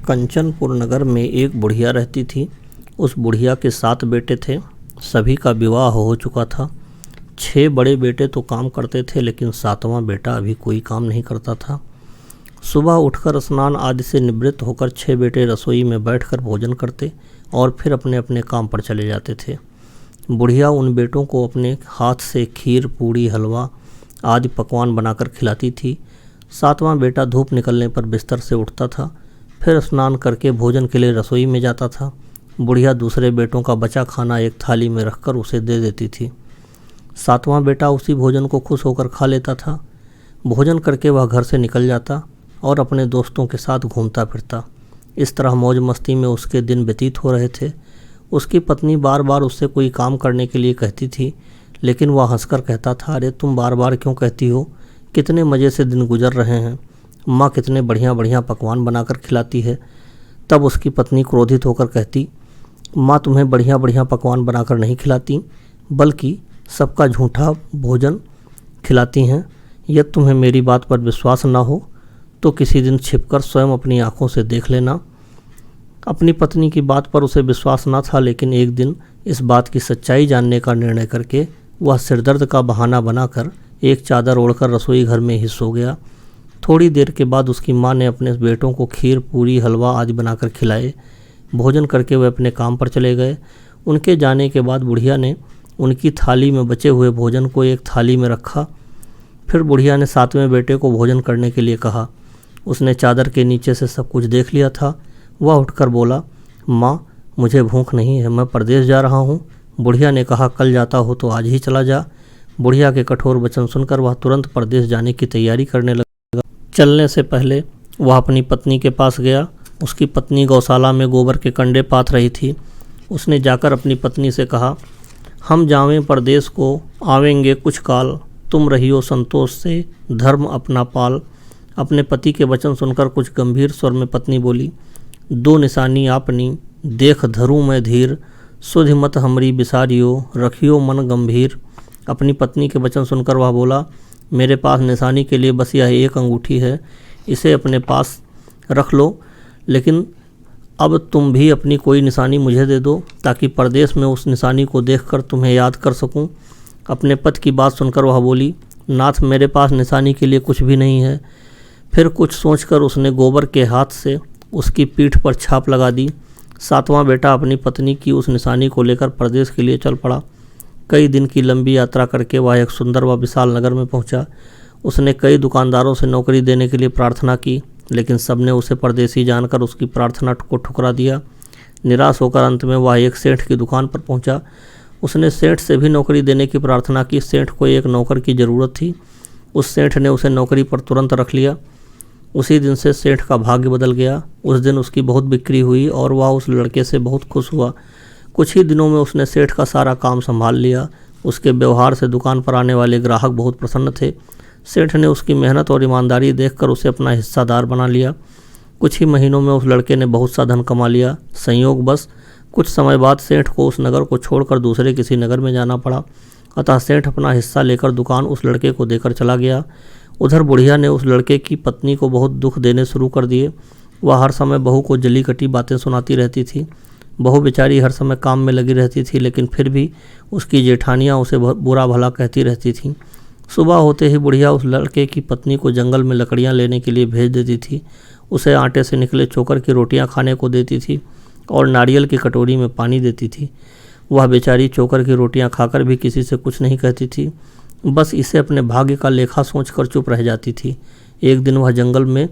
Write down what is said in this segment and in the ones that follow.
कंचनपुर नगर में एक बुढ़िया रहती थी। उस बुढ़िया के 7 बेटे थे। सभी का विवाह हो चुका था। 6 बड़े बेटे तो काम करते थे, लेकिन 7वां बेटा अभी कोई काम नहीं करता था। सुबह उठकर स्नान आदि से निवृत्त होकर 6 बेटे रसोई में बैठकर भोजन करते और फिर अपने अपने काम पर चले जाते थे। बुढ़िया उन बेटों को अपने हाथ से खीर, पूड़ी, हलवा आदि पकवान बनाकर खिलाती थी। 7वां बेटा धूप निकलने पर बिस्तर से उठता था, फिर स्नान करके भोजन के लिए रसोई में जाता था। बुढ़िया दूसरे बेटों का बचा खाना एक थाली में रखकर उसे दे देती थी। 7वां बेटा उसी भोजन को खुश होकर खा लेता था। भोजन करके वह घर से निकल जाता और अपने दोस्तों के साथ घूमता फिरता। इस तरह मौज मस्ती में उसके दिन व्यतीत हो रहे थे। उसकी पत्नी बार बार उससे कोई काम करने के लिए कहती थी, लेकिन वह हंसकर कहता था, अरे तुम बार बार क्यों कहती हो? कितने मज़े से दिन गुजर रहे हैं। माँ कितने बढ़िया बढ़िया पकवान बनाकर खिलाती है। तब उसकी पत्नी क्रोधित होकर कहती, माँ तुम्हें बढ़िया बढ़िया पकवान बनाकर नहीं खिलाती, बल्कि सबका झूठा भोजन खिलाती हैं। यदि तुम्हें मेरी बात पर विश्वास ना हो तो किसी दिन छिपकर स्वयं अपनी आँखों से देख लेना। अपनी पत्नी की बात पर उसे विश्वास ना था, लेकिन एक दिन इस बात की सच्चाई जानने का निर्णय करके वह सिरदर्द का बहाना बनाकर एक चादर ओढ़कर रसोई घर में ही सो गया। थोड़ी देर के बाद उसकी माँ ने अपने बेटों को खीर, पूरी, हलवा आदि बनाकर खिलाए। भोजन करके वे अपने काम पर चले गए। उनके जाने के बाद बुढ़िया ने उनकी थाली में बचे हुए भोजन को एक थाली में रखा। फिर बुढ़िया ने 7वें बेटे को भोजन करने के लिए कहा। उसने चादर के नीचे से सब कुछ देख लिया था। वह उठकर बोला, माँ मुझे भूख नहीं है, मैं परदेश जा रहा हूँ। बुढ़िया ने कहा, कल जाता हो तो आज ही चला जा। बुढ़िया के कठोर वचन सुनकर वह तुरंत परदेश जाने की तैयारी करने लगा। चलने से पहले वह अपनी पत्नी के पास गया। उसकी पत्नी गौशाला में गोबर के कंडे पाथ रही थी। उसने जाकर अपनी पत्नी से कहा, हम जावें परदेश को, आवेंगे कुछ काल, तुम रहियो संतोष से, धर्म अपना पाल। अपने पति के वचन सुनकर कुछ गंभीर स्वर में पत्नी बोली, 2 निशानी आपनी, देख धरूं मैं धीर, सुधि मत हमरी बिसारियो, रखियो मन गंभीर। अपनी पत्नी के वचन सुनकर वह बोला, मेरे पास निशानी के लिए बस यह एक अंगूठी है, इसे अपने पास रख लो, लेकिन अब तुम भी अपनी कोई निशानी मुझे दे दो, ताकि परदेश में उस निशानी को देखकर तुम्हें याद कर सकूं। अपने पति की बात सुनकर वह बोली, नाथ मेरे पास निशानी के लिए कुछ भी नहीं है। फिर कुछ सोचकर उसने गोबर के हाथ से उसकी पीठ पर छाप लगा दी। 7वां बेटा अपनी पत्नी की उस निशानी को लेकर परदेश के लिए चल पड़ा। कई दिन की लंबी यात्रा करके वह एक सुंदर व विशाल नगर में पहुंचा। उसने कई दुकानदारों से नौकरी देने के लिए प्रार्थना की, लेकिन सबने उसे परदेसी जानकर उसकी प्रार्थना को ठुकरा दिया। निराश होकर अंत में वह एक सेठ की दुकान पर पहुंचा। उसने सेठ से भी नौकरी देने की प्रार्थना की। सेठ को एक नौकर की ज़रूरत थी। उस सेठ ने उसे नौकरी पर तुरंत रख लिया। उसी दिन से सेठ का भाग्य बदल गया। उस दिन उसकी बहुत बिक्री हुई और वह उस लड़के से बहुत खुश हुआ। कुछ ही दिनों में उसने सेठ का सारा काम संभाल लिया। उसके व्यवहार से दुकान पर आने वाले ग्राहक बहुत प्रसन्न थे। सेठ ने उसकी मेहनत और ईमानदारी देखकर उसे अपना हिस्सादार बना लिया। कुछ ही महीनों में उस लड़के ने बहुत सा धन कमा लिया। संयोगवश कुछ समय बाद सेठ को उस नगर को छोड़कर दूसरे किसी नगर में जाना पड़ा, अतः सेठ अपना हिस्सा लेकर दुकान उस लड़के को देकर चला गया। उधर बुढ़िया ने उस लड़के की पत्नी को बहुत दुख देने शुरू कर दिए। वह हर समय बहू को जली कटी बातें सुनाती रहती थी। बहू बेचारी हर समय काम में लगी रहती थी, लेकिन फिर भी उसकी जेठानियाँ उसे बुरा भला कहती रहती थीं। सुबह होते ही बुढ़िया उस लड़के की पत्नी को जंगल में लकड़ियाँ लेने के लिए भेज देती थी। उसे आटे से निकले चोकर की रोटियाँ खाने को देती थी और नारियल की कटोरी में पानी देती थी। वह बेचारी चोकर की रोटियाँ खाकर भी किसी से कुछ नहीं कहती थी, बस इसे अपने भाग्य का लेखा सोचकर चुप रह जाती थी। एक दिन वह जंगल में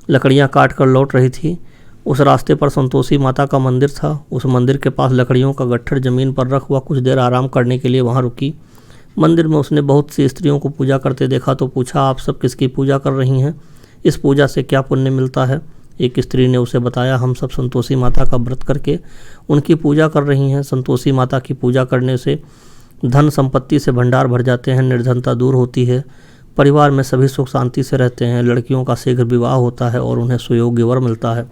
लकड़ियाँ काट कर लौट रही थी। उस रास्ते पर संतोषी माता का मंदिर था। उस मंदिर के पास लकड़ियों का गट्ठर जमीन पर रख वह कुछ देर आराम करने के लिए वहाँ रुकी। मंदिर में उसने बहुत सी स्त्रियों को पूजा करते देखा तो पूछा, आप सब किसकी पूजा कर रही हैं? इस पूजा से क्या पुण्य मिलता है? एक स्त्री ने उसे बताया, हम सब संतोषी माता का व्रत करके उनकी पूजा कर रही हैं। संतोषी माता की पूजा करने से धन संपत्ति से भंडार भर जाते हैं, निर्धनता दूर होती है, परिवार में सभी सुख शांति से रहते हैं, लड़कियों का शीघ्र विवाह होता है और उन्हें सुयोग्य वर मिलता है,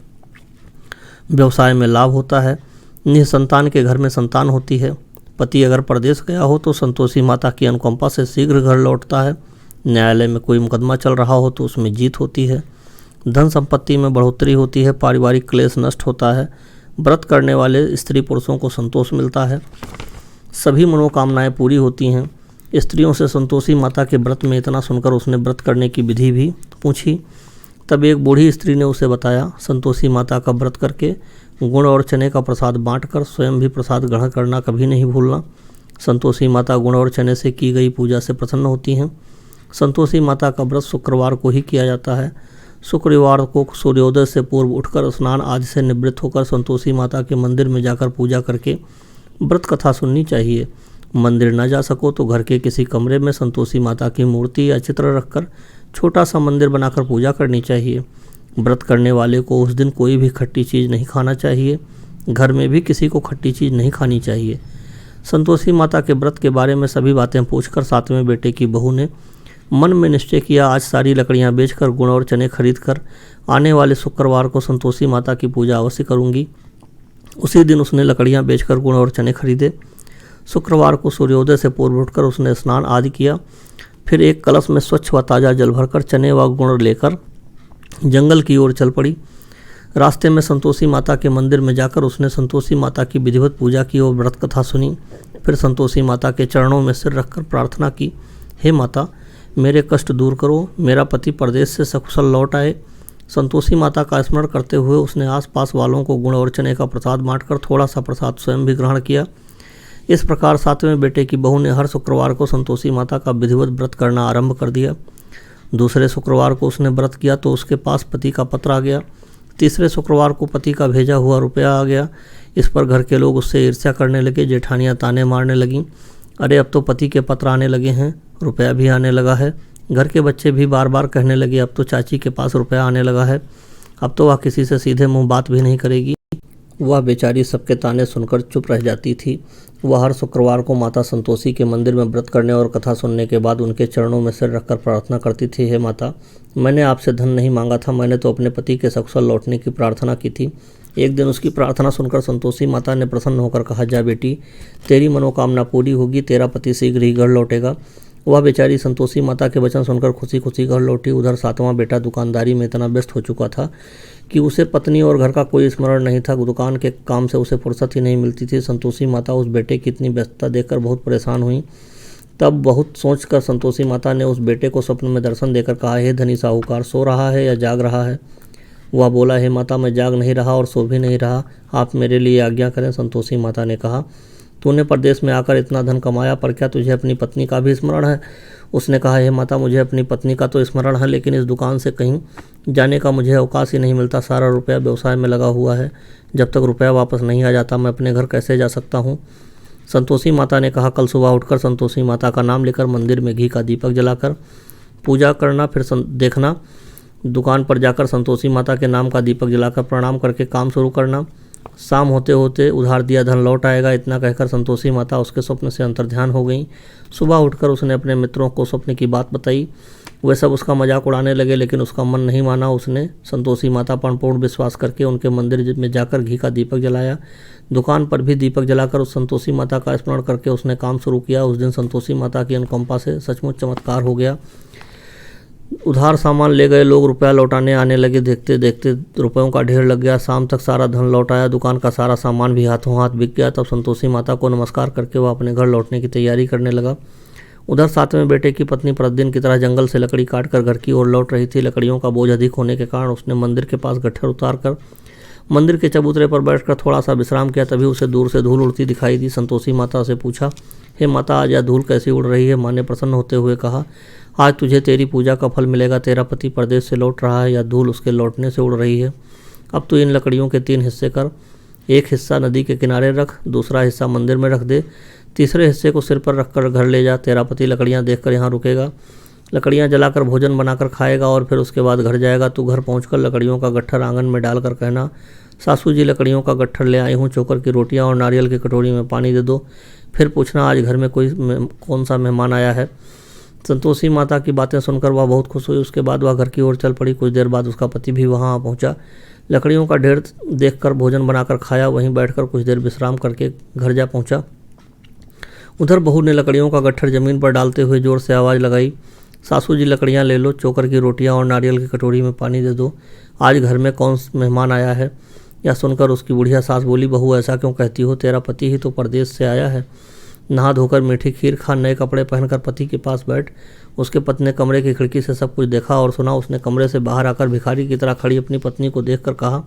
व्यवसाय में लाभ होता है, निसंतान के घर में संतान होती है, पति अगर परदेश गया हो तो संतोषी माता की अनुकंपा से शीघ्र घर लौटता है, न्यायालय में कोई मुकदमा चल रहा हो तो उसमें जीत होती है, धन संपत्ति में बढ़ोतरी होती है, पारिवारिक क्लेश नष्ट होता है, व्रत करने वाले स्त्री पुरुषों को संतोष मिलता है, सभी मनोकामनाएं पूरी होती हैं। स्त्रियों से संतोषी माता के व्रत में इतना सुनकर उसने व्रत करने की विधि भी पूछी। तब एक बूढ़ी स्त्री ने उसे बताया, संतोषी माता का व्रत करके गुड़ और चने का प्रसाद बांटकर स्वयं भी प्रसाद ग्रहण करना कभी नहीं भूलना। संतोषी माता गुड़ और चने से की गई पूजा से प्रसन्न होती हैं। संतोषी माता का व्रत शुक्रवार को ही किया जाता है। शुक्रवार को सूर्योदय से पूर्व उठकर स्नान आदि से निवृत्त होकर संतोषी माता के मंदिर में जाकर पूजा करके व्रत कथा सुननी चाहिए। मंदिर न जा सको तो घर के किसी कमरे में संतोषी माता की मूर्ति या चित्र रखकर छोटा सा मंदिर बनाकर पूजा करनी चाहिए। व्रत करने वाले को उस दिन कोई भी खट्टी चीज़ नहीं खाना चाहिए। घर में भी किसी को खट्टी चीज़ नहीं खानी चाहिए। संतोषी माता के व्रत के बारे में सभी बातें पूछकर 7वें बेटे की बहू ने मन में निश्चय किया, आज सारी लकड़ियाँ बेचकर गुड़ और चने खरीद कर आने वाले शुक्रवार को संतोषी माता की पूजा अवश्य करूँगी। उसी दिन उसने लकड़ियाँ बेचकर गुड़ और चने खरीदे। शुक्रवार को सूर्योदय से पूर्व उठकर उसने स्नान आदि किया। फिर एक कलश में स्वच्छ व ताज़ा जल भरकर चने व गुड़ लेकर जंगल की ओर चल पड़ी। रास्ते में संतोषी माता के मंदिर में जाकर उसने संतोषी माता की विधिवत पूजा की और व्रत कथा सुनी। फिर संतोषी माता के चरणों में सिर रखकर प्रार्थना की, हे माता, मेरे कष्ट दूर करो, मेरा पति परदेश से सकुशल लौट आए। संतोषी माता का स्मरण करते हुए उसने आसपास वालों को गुड़ और चने का प्रसाद बांटकर थोड़ा सा प्रसाद स्वयं भी ग्रहण किया। इस प्रकार 7वें बेटे की बहू ने हर शुक्रवार को संतोषी माता का विधिवत व्रत करना आरंभ कर दिया। दूसरे शुक्रवार को उसने व्रत किया तो उसके पास पति का पत्र आ गया। तीसरे शुक्रवार को पति का भेजा हुआ रुपया आ गया। इस पर घर के लोग उससे ईर्ष्या करने लगे। जेठानियाँ ताने मारने लगीं, अरे अब तो पति के पत्र आने लगे हैं, रुपया भी आने लगा है। घर के बच्चे भी बार बार कहने लगे, अब तो चाची के पास रुपया आने लगा है, अब तो वह किसी से सीधे मुंह बात भी नहीं करेगी। वह बेचारी सबके ताने सुनकर चुप रह जाती थी। वह हर शुक्रवार को माता संतोषी के मंदिर में व्रत करने और कथा सुनने के बाद उनके चरणों में सिर रखकर प्रार्थना करती थी, हे माता, मैंने आपसे धन नहीं मांगा था, मैंने तो अपने पति के सकुशल लौटने की प्रार्थना की थी। एक दिन उसकी प्रार्थना सुनकर संतोषी माता ने प्रसन्न होकर कहा, जा बेटी, तेरी मनोकामना पूरी होगी, तेरा पति शीघ्र ही घर लौटेगा। वह बेचारी संतोषी माता के वचन सुनकर खुशी खुशी घर लौटी। उधर 7वां बेटा दुकानदारी में इतना व्यस्त हो चुका था कि उसे पत्नी और घर का कोई स्मरण नहीं था। दुकान के काम से उसे फुर्सत ही नहीं मिलती थी। संतोषी माता उस बेटे की इतनी व्यस्तता देखकर बहुत परेशान हुई। तब बहुत सोचकर संतोषी माता ने उस बेटे को स्वप्न में दर्शन देकर कहा, हे धनी साहूकार, सो रहा है या जाग रहा है? वह बोला, हे माता, मैं जाग नहीं रहा और सो भी नहीं रहा, आप मेरे लिए आज्ञा करें। संतोषी माता ने कहा, तूने परदेश में आकर इतना धन कमाया, पर क्या तुझे अपनी पत्नी का भी स्मरण है? उसने कहा, हे माता, मुझे अपनी पत्नी का तो स्मरण है, लेकिन इस दुकान से कहीं जाने का मुझे अवकाश ही नहीं मिलता। सारा रुपया व्यवसाय में लगा हुआ है। जब तक रुपया वापस नहीं आ जाता मैं अपने घर कैसे जा सकता हूँ? संतोषी माता ने कहा, कल सुबह उठकर संतोषी माता का नाम लेकर मंदिर में घी का दीपक जलाकर पूजा करना। फिर देखना, दुकान पर जाकर संतोषी माता के नाम का दीपक जलाकर प्रणाम करके काम शुरू करना। शाम होते होते उधार दिया धन लौट आएगा। इतना कहकर संतोषी माता उसके स्वप्न से अंतर्ध्यान हो गई। सुबह उठकर उसने अपने मित्रों को स्वप्न की बात बताई। वे सब उसका मजाक उड़ाने लगे, लेकिन उसका मन नहीं माना। उसने संतोषी माता पर पूर्ण विश्वास करके उनके मंदिर में जाकर घी का दीपक जलाया। दुकान पर भी दीपक जलाकर उस संतोषी माता का स्मरण करके उसने काम शुरू किया। उस दिन संतोषी माता की अनुकंपा से सचमुच चमत्कार हो गया। उधार सामान ले गए लोग रुपया लौटाने आने लगे। देखते देखते रुपयों का ढेर लग गया। शाम तक सारा धन लौट आया। दुकान का सारा सामान भी हाथों हाथ बिक गया। तब संतोषी माता को नमस्कार करके वह अपने घर लौटने की तैयारी करने लगा। उधर 7वें बेटे की पत्नी प्रतिदिन की तरह जंगल से लकड़ी काटकर घर की ओर लौट रही थी। लकड़ियों का बोझ अधिक होने के कारण उसने मंदिर के पास गट्ठर उतार कर मंदिर के चबूतरे पर बैठकर थोड़ा सा विश्राम किया। तभी उसे दूर से धूल उड़ती दिखाई दी। संतोषी माता से पूछा, हे माता, आज यह धूल कैसी उड़ रही है? माँ ने प्रसन्न होते हुए कहा, आज तुझे तेरी पूजा का फल मिलेगा। तेरा पति परदेश से लौट रहा है, या धूल उसके लौटने से उड़ रही है। अब तू इन लकड़ियों के 3 हिस्से कर। एक हिस्सा नदी के किनारे रख, दूसरा हिस्सा मंदिर में रख दे, तीसरे हिस्से को सिर पर रखकर घर ले जा। तेरा पति लकड़ियाँ देखकर यहाँ रुकेगा, लकड़ियाँ जलाकर भोजन बनाकर खाएगा और फिर उसके बाद घर जाएगा। तू घर पहुँचकर लकड़ियों का गट्ठर आंगन में डालकर कहना, सासू जी लकड़ियों का गट्ठर ले आई हूँ, चोकर की रोटियाँ और नारियल की कटोरी में पानी दे दो। फिर पूछना, आज घर में कौन सा मेहमान आया है। संतोषी माता की बातें सुनकर वह बहुत खुश हुई। उसके बाद वह घर की ओर चल पड़ी। कुछ देर बाद उसका पति भी वहाँ पहुँचा। लकड़ियों का ढेर देखकर भोजन बनाकर खाया। वहीं बैठकर कुछ देर विश्राम करके घर जा पहुँचा। उधर बहू ने लकड़ियों का गट्ठर जमीन पर डालते हुए जोर से आवाज़ लगाई, सासू जी लकड़ियाँ ले लो, चोकर की रोटियाँ और नारियल की कटोरी में पानी दे दो, आज घर में कौन मेहमान आया है। यह सुनकर उसकी बुढ़िया सास बोली, बहू ऐसा क्यों कहती हो, तेरा पति ही तो परदेश से आया है। नहा धोकर मीठी खीर खा, नए कपड़े पहनकर पति के पास बैठ। उसके पति ने कमरे की खिड़की से सब कुछ देखा और सुना। उसने कमरे से बाहर आकर भिखारी की तरह खड़ी अपनी पत्नी को देखकर कहा,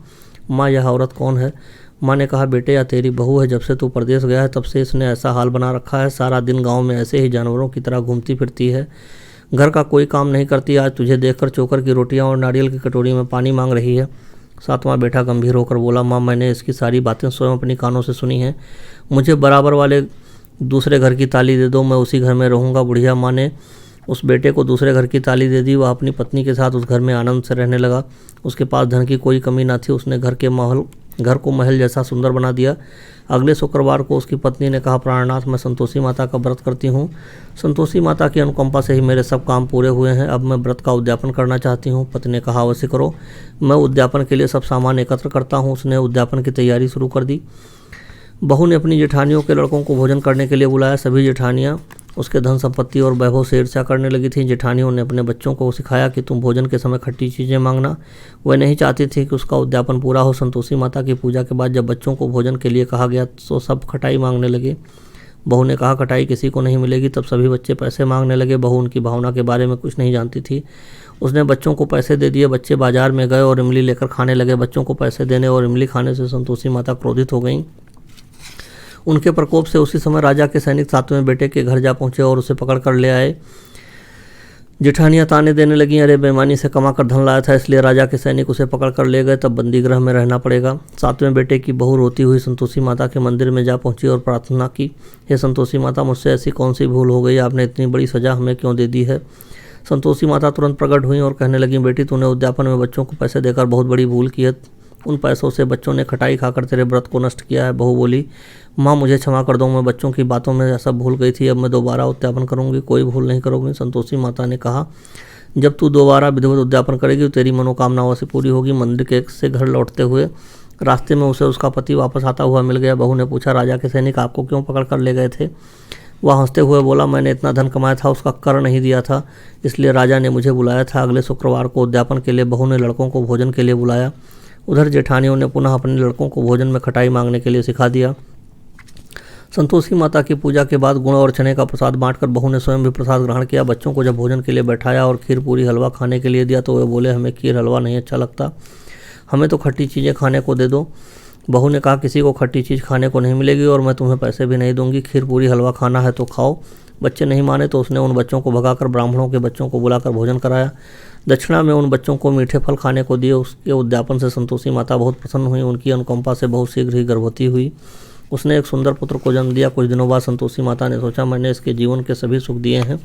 माँ यह औरत कौन है। माँ ने कहा, बेटे यह तेरी बहू है, जब से तू परदेश गया है तब से इसने ऐसा हाल बना रखा है, सारा दिन गाँव में ऐसे ही जानवरों की तरह घूमती फिरती है, घर का कोई काम नहीं करती, आज तुझे देखकर चोकर की रोटियां और नारियल की कटोरी में पानी मांग रही है। सातवां बेटा गंभीर होकर बोला, माँ मैंने इसकी सारी बातें स्वयं अपनी कानों से सुनी हैं, मुझे बराबर वाले दूसरे घर की ताली दे दो, मैं उसी घर में रहूँगा। बुढ़िया माँ ने उस बेटे को दूसरे घर की ताली दे दी। वह अपनी पत्नी के साथ उस घर में आनंद से रहने लगा। उसके पास धन की कोई कमी न थी। उसने घर को महल जैसा सुंदर बना दिया। अगले शुक्रवार को उसकी पत्नी ने कहा, प्राणनाथ मैं संतोषी माता का व्रत करती हूँ, संतोषी माता की अनुकंपा से ही मेरे सब काम पूरे हुए हैं, अब मैं व्रत का उद्यापन करना चाहती हूँ। पति ने कहा, अवश्य करो, मैं उद्यापन के लिए सब सामान एकत्र करता हूँ। उसने उद्यापन की तैयारी शुरू कर दी। बहू ने अपनी जेठानियों के लड़कों को भोजन करने के लिए बुलाया। सभी जेठानियाँ उसके धन संपत्ति और वैभव से ईर्ष्या करने लगी थीं। जेठानियों ने अपने बच्चों को सिखाया कि तुम भोजन के समय खट्टी चीज़ें मांगना। वह नहीं चाहती थी कि उसका उद्यापन पूरा हो। संतोषी माता की पूजा के बाद जब बच्चों को भोजन के लिए कहा गया तो सब खटाई मांगने लगे। बहू ने कहा, खटाई किसी को नहीं मिलेगी। तब सभी बच्चे पैसे मांगने लगे। बहू उनकी भावना के बारे में कुछ नहीं जानती थी। उसने बच्चों को पैसे दे दिए। बच्चे बाजार में गए और इमली लेकर खाने लगे। बच्चों को पैसे देने और इमली खाने से संतोषी माता क्रोधित हो गईं। उनके प्रकोप से उसी समय राजा के सैनिक सातवें बेटे के घर जा पहुंचे और उसे पकड़ कर ले आए। जेठानियां ताने देने लगी, अरे बेईमानी से कमा कर धन लाया था इसलिए राजा के सैनिक उसे पकड़ कर ले गए, तब बंदी गृह में रहना पड़ेगा। सातवें बेटे की बहू रोती हुई संतोषी माता के मंदिर में जा पहुंची और प्रार्थना की, हे संतोषी माता, मुझसे ऐसी कौन सी भूल हो गई, आपने इतनी बड़ी सजा हमें क्यों दे दी है। संतोषी माता तुरंत प्रकट हुई और कहने लगी, बेटी तूने उद्यापन में बच्चों को पैसे देकर बहुत बड़ी भूल की है। उन पैसों से बच्चों ने खटाई खाकर तेरे व्रत को नष्ट किया है। बहू बोली, माँ मुझे क्षमा कर दो, मैं बच्चों की बातों में ऐसा भूल गई थी, अब मैं दोबारा उद्यापन करूंगी, कोई भूल नहीं करूंगी। संतोषी माता ने कहा, जब तू दोबारा विधिवत उद्यापन करेगी तो तेरी मनोकामना से पूरी होगी। मंदिर से घर लौटते हुए रास्ते में उसे उसका पति वापस आता हुआ मिल गया। बहू ने पूछा, राजा के सैनिक आपको क्यों पकड़ कर ले गए थे। वह हंसते हुए बोला, मैंने इतना धन कमाया था, उसका कर नहीं दिया था, इसलिए राजा ने मुझे बुलाया था। अगले शुक्रवार को उद्यापन के लिए बहू ने लड़कों को भोजन के लिए बुलाया। उधर जेठानियों ने पुनः अपने लड़कों को भोजन में खटाई मांगने के लिए सिखा दिया। संतोषी माता की पूजा के बाद गुड़ और चने का प्रसाद बांटकर बहू ने स्वयं भी प्रसाद ग्रहण किया। बच्चों को जब भोजन के लिए बैठाया और खीर पूरी हलवा खाने के लिए दिया तो वे बोले, हमें खीर हलवा नहीं अच्छा लगता, हमें तो खट्टी चीज़ें खाने को दे दो। बहू ने कहा, किसी को खट्टी चीज़ खाने को नहीं मिलेगी और मैं तुम्हें पैसे भी नहीं दूंगी, खीर पूरी हलवा खाना है तो खाओ। बच्चे नहीं माने तो उसने उन बच्चों को भगाकर ब्राह्मणों के बच्चों को बुलाकर भोजन कराया। दक्षिणा में उन बच्चों को मीठे फल खाने को दिए। उसके उद्यापन से संतोषी माता बहुत प्रसन्न हुई। उनकी अनुकंपा से बहुत शीघ्र ही गर्भवती हुई। उसने एक सुंदर पुत्र को जन्म दिया। कुछ दिनों बाद संतोषी माता ने सोचा, मैंने इसके जीवन के सभी सुख दिए हैं,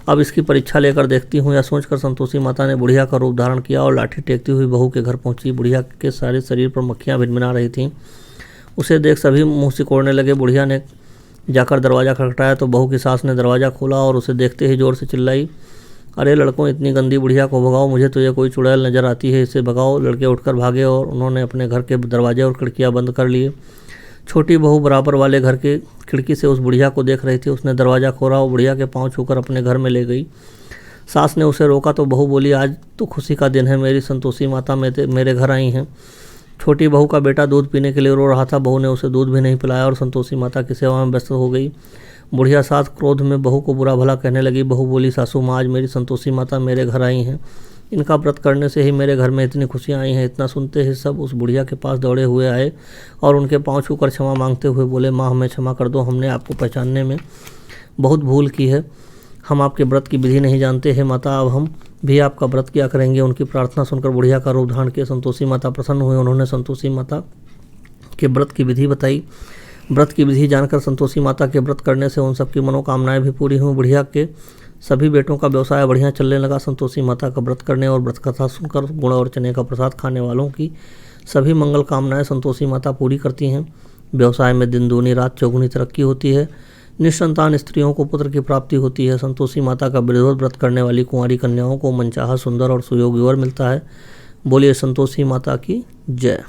अब इसकी परीक्षा लेकर देखती हूँ। यह सोचकर संतोषी माता ने बुढ़िया का रूप धारण किया और लाठी टेकती हुई बहू के घर पहुंची। बुढ़िया के सारे शरीर पर मक्खियाँ भिनभिना रही थीं। उसे देख सभी मुँह सिकोड़ने लगे। बुढ़िया ने जाकर दरवाज़ा खटखटाया तो बहू की सास ने दरवाज़ा खोला और उसे देखते ही जोर से चिल्लाई, अरे लड़कों, इतनी गंदी बुढ़िया को भगाओ, मुझे तो ये कोई चुड़ैल नजर आती है, इसे भगाओ। लड़के उठकर भागे और उन्होंने अपने घर के दरवाजे और खिड़कियां बंद कर लिए। छोटी बहू बराबर वाले घर के खिड़की से उस बुढ़िया को देख रही थी। उसने दरवाज़ा खोला और बुढ़िया के पाँव छूकर अपने घर में ले गई। सास ने उसे रोका तो बहू बोली, आज तो खुशी का दिन है, मेरी संतोषी माता मेरे घर आई हैं। छोटी बहू का बेटा दूध पीने के लिए रो रहा था। बहू ने उसे दूध भी नहीं पिलाया और संतोषी माता की सेवा में व्यस्त हो गई। बुढ़िया सास क्रोध में बहू को बुरा भला कहने लगी। बहू बोली, सासू माँ, आज मेरी संतोषी माता मेरे घर आई हैं, इनका व्रत करने से ही मेरे घर में इतनी खुशियाँ आई हैं। इतना सुनते ही सब उस बुढ़िया के पास दौड़े हुए आए और उनके पाँव छूकर क्षमा मांगते हुए बोले, माँ हमें क्षमा कर दो, हमने आपको पहचानने में बहुत भूल की है, हम आपके व्रत की विधि नहीं जानते हैं माता, अब हम भी आपका व्रत किया करेंगे। उनकी प्रार्थना सुनकर बुढ़िया का रूप धारण किया संतोषी माता प्रसन्न हुई। उन्होंने संतोषी माता के व्रत की विधि बताई। व्रत की विधि जानकर संतोषी माता के व्रत करने से उन सबकी मनोकामनाएं भी पूरी हुई। बुढ़िया के सभी बेटों का व्यवसाय बढ़िया चलने लगा। संतोषी माता का व्रत करने और व्रत कथा सुनकर गुड़ और चने का प्रसाद खाने वालों की सभी मंगल कामनाएं संतोषी माता पूरी करती हैं। व्यवसाय में दिन दूनी रात चौगुनी तरक्की होती है। निसंतान स्त्रियों को पुत्र की प्राप्ति होती है। संतोषी माता का विधिवत व्रत करने वाली कुंवारी कन्याओं को मनचाहा सुंदर और सुयोग्य वर मिलता है। बोलिए संतोषी माता की जय।